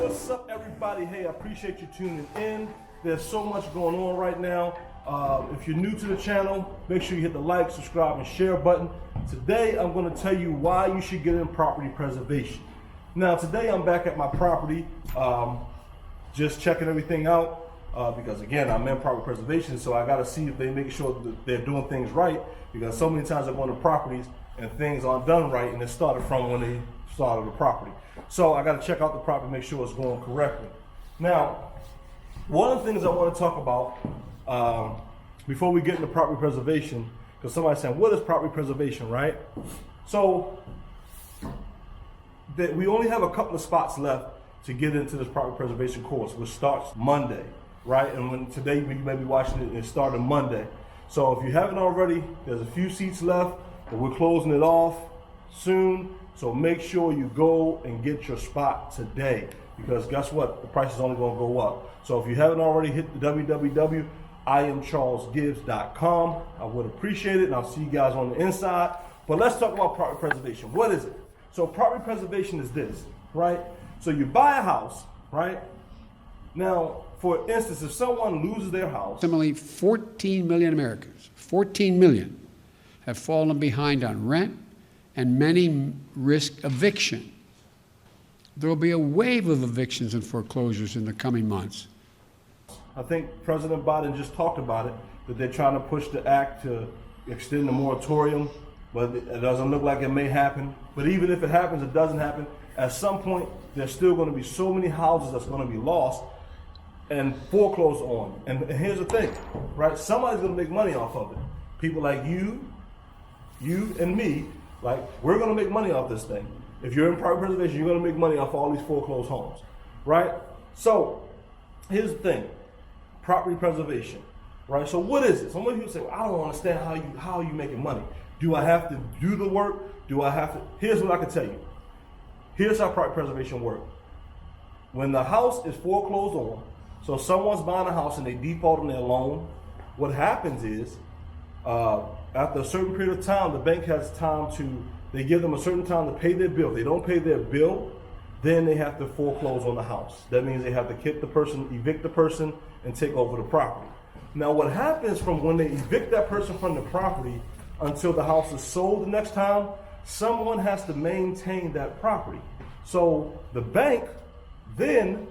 What's up, everybody? Hey, I appreciate you tuning in. There's so much going on right now. If you're new to the channel, make sure you hit the like, subscribe, and share button. Today, I'm going to tell you why you should get in property preservation. Now, today I'm back at my property, just checking everything out, because again, I'm in property preservation, so I got to see if they make sure that they're doing things right, because so many times I go into properties and things aren't done right, and it started from when they started the property. So I got to check out the property, make sure it's going correctly. Now, one of the things I want to talk about before we get into property preservation, because somebody's saying, what is property preservation, right? So that we only have a couple of spots left to get into this property preservation course, which starts Monday, right? And when today you may be watching it, it started Monday. So if you haven't already, there's a few seats left, but we're closing it off soon. So make sure you go and get your spot today, because guess what? The price is only going to go up. So if you haven't already, hit the www.iamcharlesgibbs.com. I would appreciate it, and I'll see you guys on the inside. But let's talk about property preservation. What is it? So property preservation is this, right? So you buy a house, right? Now, for instance, if someone loses their house. Approximately 14 million Americans, 14 million, have fallen behind on rent, and many risk eviction. There will be a wave of evictions and foreclosures in the coming months. I think President Biden just talked about it, that they're trying to push the act to extend the moratorium, but it doesn't look like it may happen. But even if it happens, it doesn't happen. At some point, there's still going to be so many houses that's going to be lost and foreclosed on. And here's the thing, right? Somebody's going to make money off of it. People like you and me, like, we're going to make money off this thing. If you're in property preservation, you're going to make money off all these foreclosed homes, right? So here's the thing, property preservation, right? So what is it? Some people say, well, I don't understand how you making money. Do I have to do the work? Do I have to? Here's what I can tell you. Here's how property preservation works. When the house is foreclosed on, so someone's buying a house and they default on their loan, what happens is, after a certain period of time, the bank has time they give them a certain time to pay their bill. If they don't pay their bill, then they have to foreclose on the house. That means they have to kick the person, evict the person, and take over the property. Now, what happens from when they evict that person from the property until the house is sold the next time, someone has to maintain that property. So the bank then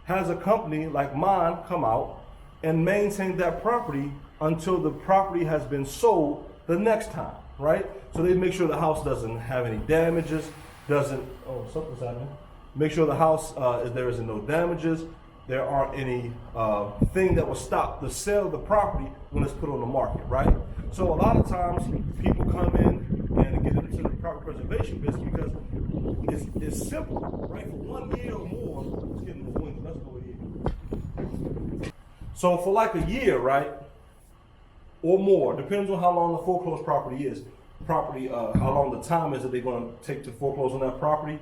has a company like mine come out and maintain that property until the property has been sold the next time, right? So they make sure the house doesn't have any damages, something's happening. Make sure the house, there isn't no damages, there aren't any thing that will stop the sale of the property when it's put on the market, right? So a lot of times people come in and get into the property preservation business because it's simple, right? For 1 year or more, let's get in the wind, let's go here. So for like a year, right? Or more, depends on how long the foreclosed property is. How long the time is that they're going to take to foreclose on that property.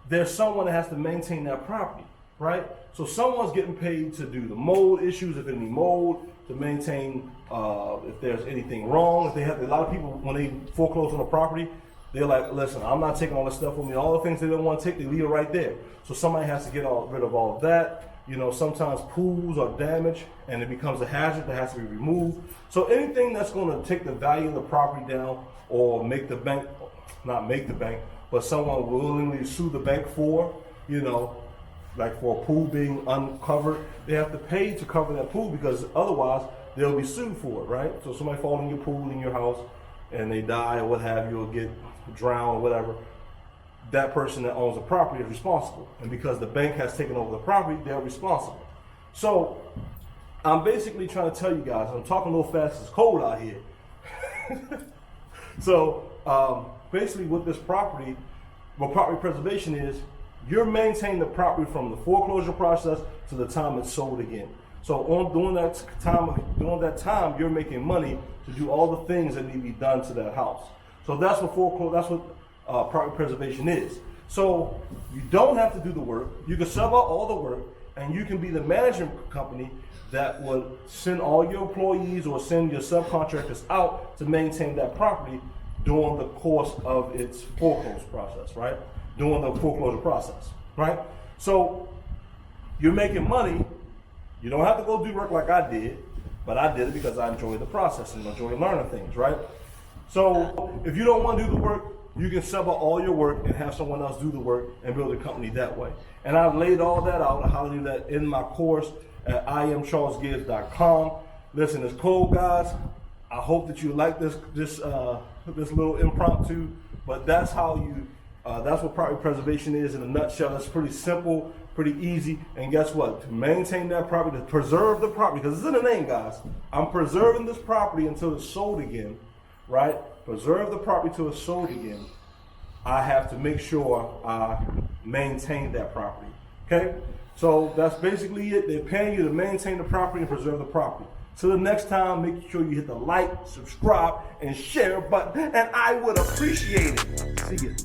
There's someone that has to maintain that property, right? So someone's getting paid to do the mold issues, if any mold, to maintain if there's anything wrong. If they have a lot of people when they foreclose on a property, they're like, listen, I'm not taking all this stuff with me. All the things they don't want to take, they leave it right there. So somebody has to get rid of all of that. You know, sometimes pools are damaged and it becomes a hazard that has to be removed. So anything that's going to take the value of the property down or make the bank, not make the bank, but someone willingly sue the bank for, you know, like for a pool being uncovered, they have to pay to cover that pool because otherwise they'll be sued for it, right? So somebody falls in your pool in your house and they die or what have you, or get drowned or whatever, that person that owns the property is responsible. And because the bank has taken over the property, they're responsible. So I'm basically trying to tell you guys, I'm talking a little fast, it's cold out here. So basically with this property, what property preservation is, you're maintaining the property from the foreclosure process to the time it's sold again. So during that time, you're making money to do all the things that need to be done to that house. So that's what property preservation is. So you don't have to do the work. You can sub out all the work, and you can be the management company that would send all your employees or send your subcontractors out to maintain that property during the course of its foreclosure process, right? During the foreclosure process, right? So you're making money. You don't have to go do work like I did, but I did it because I enjoy the process and enjoy learning things, right? So if you don't want to do the work, you can sub out all your work and have someone else do the work and build a company that way. And I've laid all that out on how to do that in my course at IamCharlesGibbs.com. Listen, it's cool, guys. I hope that you like this little impromptu, but that's how you, that's what property preservation is in a nutshell. It's pretty simple, pretty easy, and guess what? To maintain that property, to preserve the property, because it's in the name, guys. I'm preserving this property until it's sold again, right? Preserve the property till it's sold again. I have to make sure I maintain that property, okay? So that's basically it. They're paying you to maintain the property and preserve the property. Till the next time, make sure you hit the like, subscribe, and share button, and I would appreciate it. See you.